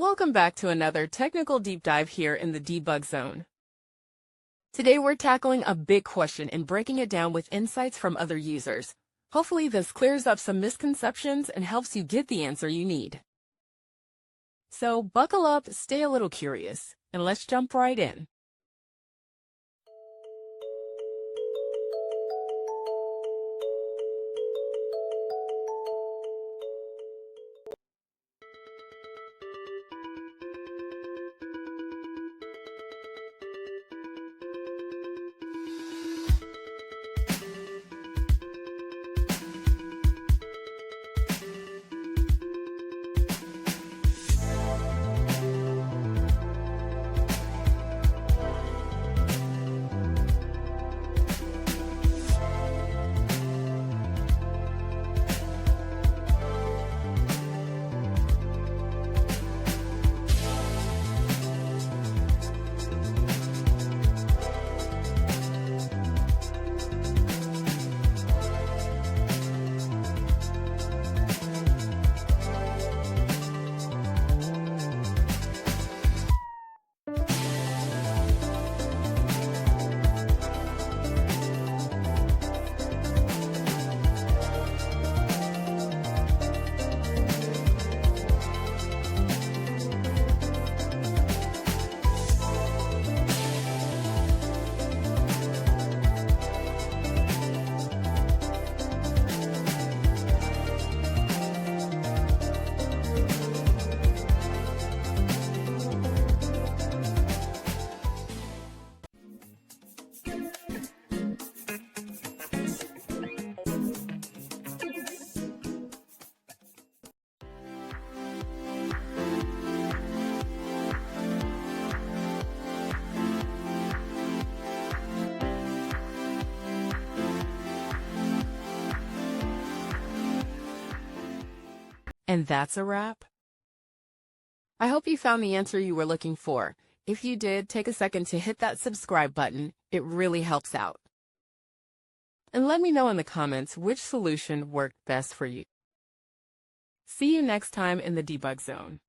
Welcome back to another technical deep dive here in the debug zone. Today we're tackling a big question and breaking it down with insights from other users. Hopefully this clears up some misconceptions and helps you get the answer you need. So buckle up, stay a little curious, and let's jump right in. And that's a wrap. I hope you found the answer you were looking for. If you did, take a second to hit that subscribe button. It really helps out. And let me know in the comments which solution worked best for you. See you next time in the debug zone.